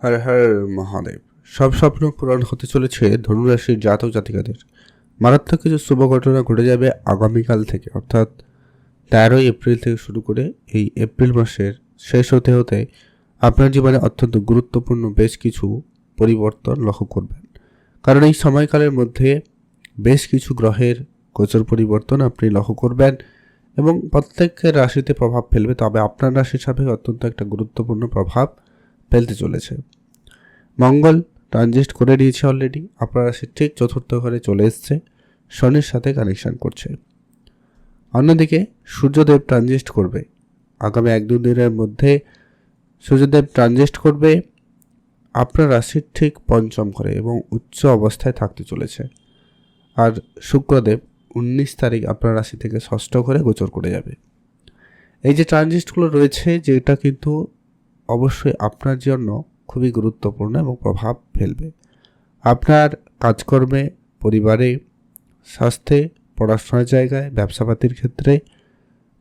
হর হর মহাদেব। সব স্বপ্ন পূরণ হতে চলেছে ধনুরাশির জাতক জাতিকাদের। মারাত্মক কিছু শুভ ঘটনা ঘটে যাবে আগামীকাল থেকে, অর্থাৎ 13 এপ্রিল থেকে শুরু করে এই এপ্রিল মাসের শেষ হতে হতে আপনার জীবনে অত্যন্ত গুরুত্বপূর্ণ বেশ কিছু পরিবর্তন লক্ষ্য করবেন। কারণ এই সময়কালের মধ্যে বেশ কিছু গ্রহের গোচর পরিবর্তন আপনি লক্ষ্য করবেন এবং প্রত্যেকের রাশিতে প্রভাব ফেলবে, তবে আপনার রাশির সাপেক্ষে অত্যন্ত একটা গুরুত্বপূর্ণ প্রভাব ফেলতে চলেছে। মঙ্গল ট্রানজিস্ট করে দিয়েছে অলরেডি, আপনার রাশির ঠিক চতুর্থ ঘরে চলে এসছে, শনির সাথে কানেকশন করছে। অন্যদিকে সূর্যদেব ট্রানজিস্ট করবে আগামী 1-2 দিনের মধ্যে। সূর্যদেব ট্রানজিস্ট করবে আপনার রাশির ঠিক পঞ্চম ঘরে এবং উচ্চ অবস্থায় থাকতে চলেছে। আর শুক্রদেব 19 তারিখ আপনার রাশি থেকে ষষ্ঠ ঘরে গোচর করে যাবে। এই যে ট্রানজিস্টগুলো রয়েছে, যেটা কিন্তু অবশ্যই আপনার জন্য খুবই গুরুত্বপূর্ণ এবং প্রভাব ফেলবে আপনার কাজকর্মে, পরিবারে, স্বাস্থ্যে, পড়াশোনার জায়গায়, ব্যবসাপাতির ক্ষেত্রে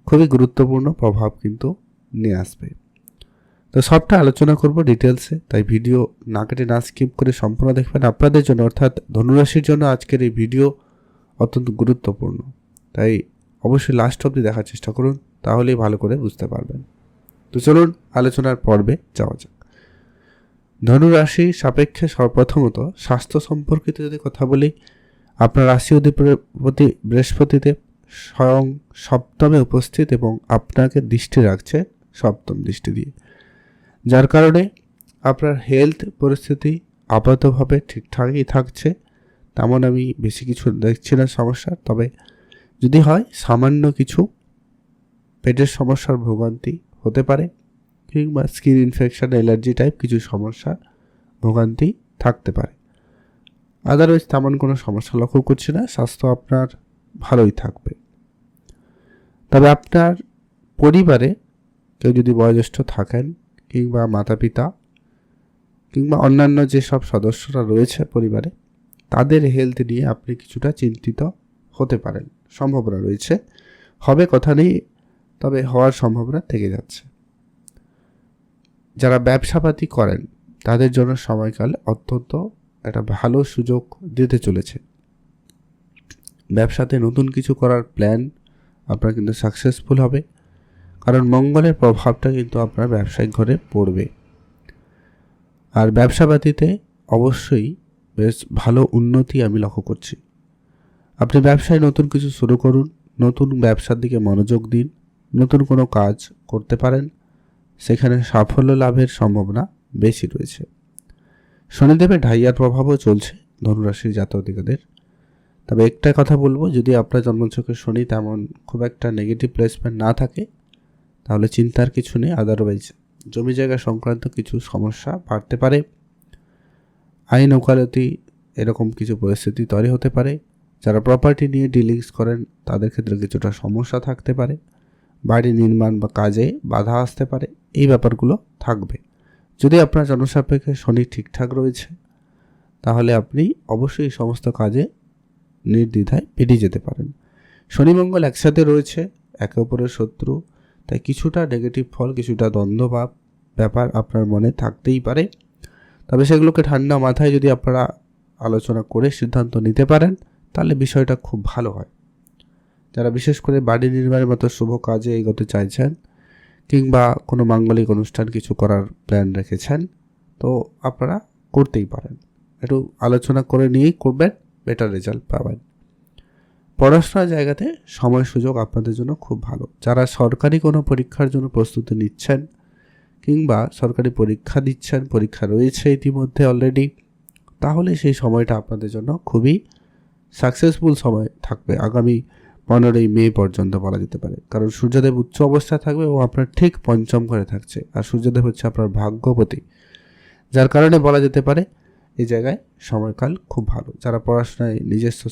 খুবই গুরুত্বপূর্ণ প্রভাব কিন্তু নিয়ে আসবে। তো সবটা আলোচনা করব ডিটেলসে, তাই ভিডিও না কেটে না স্কিপ করে সম্পূর্ণ দেখবেন। আপনাদের জন্য অর্থাৎ ধনুরাশির জন্য আজকের এই ভিডিও অত্যন্ত গুরুত্বপূর্ণ, তাই অবশ্যই লাস্ট অবধি দেখার চেষ্টা করুন, তাহলেই ভালো করে বুঝতে পারবেন। তো চলুন আলোচনার পর্বে যাওয়া যাক। ধনুরাশি সাপেক্ষে সর্বপ্রথমত স্বাস্থ্য সম্পর্কিত যদি কথা বলি, আপনার রাশি অধিপতি বৃহস্পতিদেব স্বয়ং সপ্তমে উপস্থিত এবং আপনাকে দৃষ্টি রাখছে সপ্তম দৃষ্টি দিয়ে, যার কারণে আপনার হেলথ পরিস্থিতি আপাতভাবে ঠিকঠাকই থাকছে। তেমন আমি বেশি কিছু দেখছি না সমস্যা, তবে যদি হয় সামান্য কিছু পেটের সমস্যার ভোগান্তি হতে পারে, কিংবা স্কিন ইনফেকশন, অ্যালার্জি টাইপ কিছু সমস্যা ভোগান্তি থাকতে পারে। আদারওয়াইজ তেমন কোনো সমস্যা লক্ষ্য করছি না, স্বাস্থ্য আপনার ভালোই থাকবে। তবে আপনার পরিবারে কেউ যদি বয়োজ্যেষ্ঠ থাকেন, কিংবা মাতা পিতা, কিংবা অন্যান্য যেসব সদস্যরা রয়েছে পরিবারে, তাদের হেলথ নিয়ে আপনি কিছুটা চিন্তিত হতে পারেন, সম্ভাবনা রয়েছে। হবে কথা নেই, তবে হওয়ার সম্ভাবনা থেকে যাচ্ছে। যারা ব্যবসাপাতি করেন তাদের জন্য সময়কাল অত্যন্ত একটা ভালো সুযোগ দিতে চলেছে। ব্যবসাতে নতুন কিছু করার প্ল্যান আপনার কিন্তু সাকসেসফুল হবে, কারণ মঙ্গলের প্রভাবটা কিন্তু আপনার ব্যবসায়িক ঘরে পড়বে। আর ব্যবসাপাতিতে অবশ্যই বেশ ভালো উন্নতি আমি লক্ষ্য করছি। আপনি ব্যবসায় নতুন কিছু শুরু করুন, নতুন ব্যবসার দিকে মনোযোগ দিন, নতুন কোনো কাজ করতে পারেন, সেখানে সাফল্য লাভের সম্ভাবনা বেশি রয়েছে। শনিদেবের ঢাইয়ার প্রভাবও চলছে ধনুরাশির জাতকদের। তবে একটা কথা বলবো, যদি আপনার জন্মছকে শনি তেমন খুব একটা নেগেটিভ প্লেসমেন্ট না থাকে তাহলে চিন্তার কিছু নেই। আদারওয়াইজ জমি জায়গা সংক্রান্ত কিছু সমস্যা বাড়তে পারে, আইন ওকালতি এরকম কিছু পরিস্থিতি তৈরি হতে পারে। যারা প্রপার্টি নিয়ে ডিলিংস করেন তাদের ক্ষেত্রে কিছুটা সমস্যা থাকতে পারে, বাড়ি নির্মাণ বা কাজে বাধা আসতে পারে, এই ব্যাপারগুলো থাকবে। যদি আপনার জনসাপেক্ষে শনি ঠিকঠাক রয়েছে তাহলে আপনি অবশ্যই এই সমস্ত কাজে নির্দ্বিধায় পেরিয়ে যেতে পারেন। শনি মঙ্গল একসাথে রয়েছে, একে অপরের শত্রু, তাই কিছুটা নেগেটিভ ফল, কিছুটা দ্বন্দ্বভাব ব্যাপার আপনার মনে থাকতেই পারে। তবে সেগুলোকে ঠান্ডা মাথায় যদি আপনারা আলোচনা করে সিদ্ধান্ত নিতে পারেন তাহলে বিষয়টা খুব ভালো হয়। যারা বিশেষ করে বাড়ি নির্মাণের মতো শুভ কাজে এগোতে চাইছেন, কিংবা কোনো মাঙ্গলিক অনুষ্ঠান কিছু করার প্ল্যান রেখেছেন, তো আপনারা করতেই পারেন। একটু আলোচনা করে নিয়েই করবেন, বেটার রেজাল্ট পাবেন। পড়াশোনার জায়গাতে সময় সুযোগ আপনাদের জন্য খুব ভালো। যারা সরকারি কোনো পরীক্ষার জন্য প্রস্তুতি নিচ্ছেন, কিংবা সরকারি পরীক্ষা দিচ্ছেন, পরীক্ষা রয়েছে ইতিমধ্যে অলরেডি, তাহলে সেই সময়টা আপনাদের জন্য খুবই সাকসেসফুল সময় থাকবে আগামী 15ই মে পর্যন্ত বলা যেতে পারে। কারণ সূর্যদেব উচ্চ অবস্থায় থাকবে এবং আপনার ঠিক পঞ্চম ঘরে থাকছে, আর সূর্যদেব হচ্ছে আপনার ভাগ্যপতি, যার কারণে বলা যেতে পারে এই জায়গায় সময়কাল খুব ভালো। যারা পড়াশোনায় নিজস্ব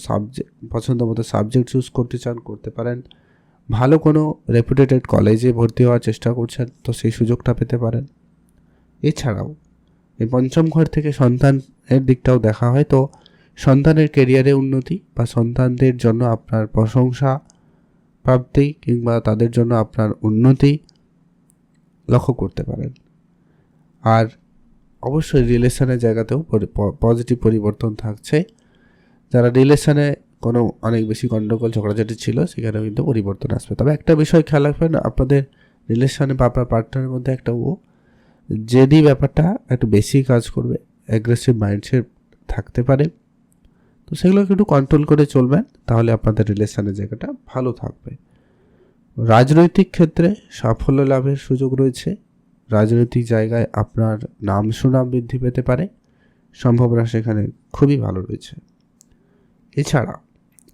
পছন্দ মতো সাবজেক্ট চুজ করতে চান করতে পারেন, ভালো কোনো রেপুটেটেড কলেজে ভর্তি হওয়ার চেষ্টা করছেন তো সেই সুযোগটা পেতে পারেন। এছাড়াও এই পঞ্চম ঘর থেকে সন্তানের দিকটাও দেখা হয়, তো সন্তানের ক্যারিয়ারে উন্নতি বা সন্তানদের জন্য আপনার প্রশংসা প্রাপ্তি, কিংবা তাদের জন্য আপনার উন্নতি লক্ষ্য করতে পারেন। আর অবশ্যই রিলেশনের জায়গাতেও পজিটিভ পরিবর্তন থাকছে। যারা রিলেশনে কোনো অনেক বেশি গণ্ডগোল ঝগড়াঝাটি ছিল সেখানেও কিন্তু পরিবর্তন আসবে। তবে একটা বিষয় খেয়াল রাখবেন, আপনাদের রিলেশনে বা আপনার পার্টনারের মধ্যে একটা জেদি ব্যাপারটা একটু বেশি কাজ করবে, অ্যাগ্রেসিভ মাইন্ডসেট থাকতে পারে। তো সেগুলোকে একটু কন্ট্রোল করে চলবেন, তাহলে আপনাদের রিলেশনের জায়গাটা ভালো থাকবে। রাজনৈতিক ক্ষেত্রে সাফল্য লাভের সুযোগ রয়েছে। রাজনৈতিক জায়গায় আপনার নাম সুনাম বৃদ্ধি পেতে পারে, সম্ভাবনা সেখানে খুবই ভালো রয়েছে। এছাড়া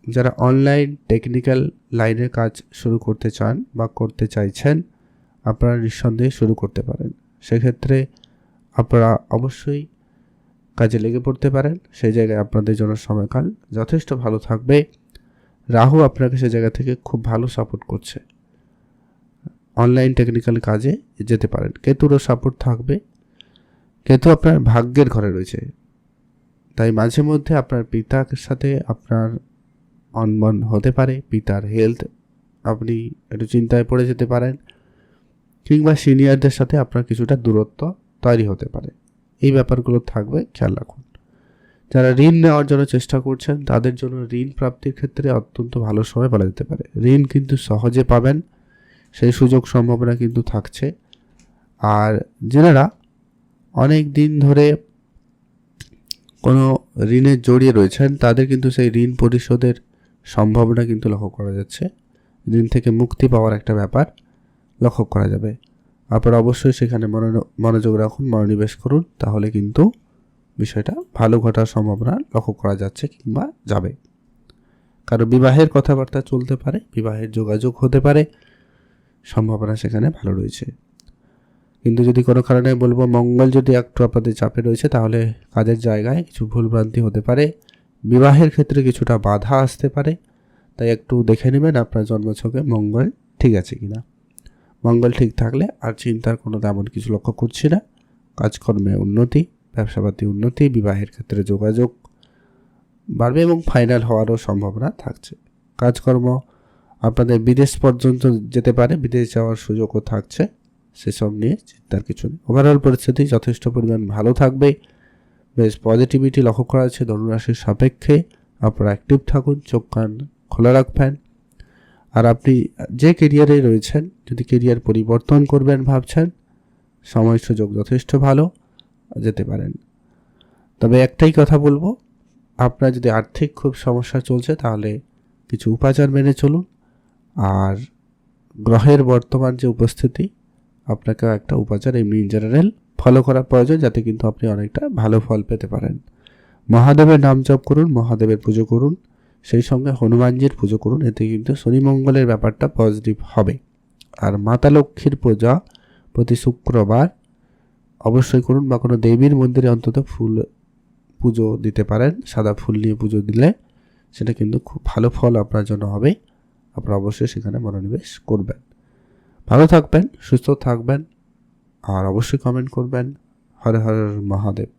যারা অনলাইন টেকনিক্যাল লাইনে কাজ শুরু করতে চান বা করতে চাইছেন, আপনারা নিঃসন্দেহে শুরু করতে পারেন। সেক্ষেত্রে আপনারা অবশ্যই কাজে লেগে পড়তে পারেন। সেই জায়গায় আপনাদের জন্য সময়কাল যথেষ্ট ভালো থাকবে। রাহু আপনাকে সে জায়গা থেকে খুব ভালো সাপোর্ট করছে, অনলাইন টেকনিক্যাল কাজে যেতে পারেন। কেতুরও সাপোর্ট থাকবে। কেতু আপনার ভাগ্যের ঘরে রয়েছে, তাই মাঝে মধ্যে আপনার পিতার সাথে আপনার অনবন হতে পারে। পিতার হেলথ আপনি একটু চিন্তায় পড়ে যেতে পারেন, কিংবা সিনিয়রদের সাথে আপনার কিছুটা দূরত্ব তৈরি হতে পারে। এই ব্যাপারগুলো থাকবে, খেয়াল রাখুন। যারা ঋণ নেওয়ার জন্য চেষ্টা করছেন তাদের জন্য ঋণ প্রাপ্তির ক্ষেত্রে অত্যন্ত ভালো সময় বলা যেতে পারে। ঋণ কিন্তু সহজে পাবেন, সেই সুযোগ সম্ভাবনা কিন্তু থাকছে। আর যারা অনেক দিন ধরে কোনো ঋণে জড়িয়ে রয়েছেন তাদের কিন্তু সেই ঋণ পরিশোধের সম্ভাবনা কিন্তু লক্ষ্য করা যাচ্ছে। ঋণ থেকে মুক্তি পাওয়ার একটা ব্যাপার লক্ষ্য করা যাবে। আপনারা অবশ্যই সেখানে মনোযোগ রাখুন, মনোনিবেশ করুন, তাহলে কিন্তু বিষয়টা ভালো ঘটার সম্ভাবনা লক্ষ্য করা যাচ্ছে কিংবা যাবে। কারো বিবাহের কথাবার্তা চলতে পারে, বিবাহের যোগাযোগ হতে পারে, সম্ভাবনা সেখানে ভালো রয়েছে। কিন্তু যদি কোনো কারণে বলবো মঙ্গল যদি একটু আপনাদের চাপে রয়েছে, তাহলে কাজের জায়গায় কিছু ভুলভ্রান্তি হতে পারে, বিবাহের ক্ষেত্রে কিছুটা বাধা আসতে পারে। তাই একটু দেখে নেবেন আপনার জন্মছকে মঙ্গল ঠিক আছে কিনা। মঙ্গল ঠিক থাকলে আর চিন্তার কোনো তেমন কিছু লক্ষ্য করছি না। কাজকর্মে উন্নতি, ব্যবসাপাতি উন্নতি, বিবাহের ক্ষেত্রে যোগাযোগ বাড়বে এবং ফাইনাল হওয়ারও সম্ভাবনা থাকছে। কাজকর্ম আপনাদের বিদেশ পর্যন্ত যেতে পারে, বিদেশ যাওয়ার সুযোগও থাকছে, সেসব নিয়ে চিন্তার কিছু নেই। ওভারঅল পরিস্থিতি যথেষ্ট পরিমাণ ভালো থাকবে, বেশ পজিটিভিটি লক্ষ্য করা যাচ্ছে। ধনুরাশির সাপেক্ষে আপনারা অ্যাক্টিভ থাকুন, চোখ কান খোলা রাখবেন। আর আপনি যে কেরিয়ারে রয়েছেন, যদি কেরিয়ার পরিবর্তন করবেন ভাবছেন, সময় সুযোগ যথেষ্ট ভালো, যেতে পারেন। তবে একটাই কথা বলবো, আপনার যদি আর্থিক খুব সমস্যা চলছে তাহলে কিছু উপাচার মেনে চলুন। আর গ্রহের বর্তমান যে উপস্থিতি, আপনাকে একটা উপাচার এমনি ইন জেনারেল ফলো করা প্রয়োজন, যাতে কিন্তু আপনি অনেকটা ভালো ফল পেতে পারেন। মহাদেবের নাম জপ করুন, মহাদেবের পুজো করুন, সেই সঙ্গে হনুমানজির পুজো করুন, এতে কিন্তু শনি মঙ্গলের ব্যাপারটা পজিটিভ হবে। আর মাতা লক্ষ্মীর পূজা প্রতি শুক্রবার অবশ্যই করুন, বা কোনো দেবীর মন্দিরে অন্তত ফুল পুজো দিতে পারেন। সাদা ফুল নিয়ে পুজো দিলে সেটা কিন্তু খুব ভালো ফল আপনার জন্য হবে। আপনারা অবশ্যই সেখানে মনোনিবেশ করবেন। ভালো থাকবেন, সুস্থ থাকবেন, আর অবশ্যই কমেন্ট করবেন। হর হর মহাদেব।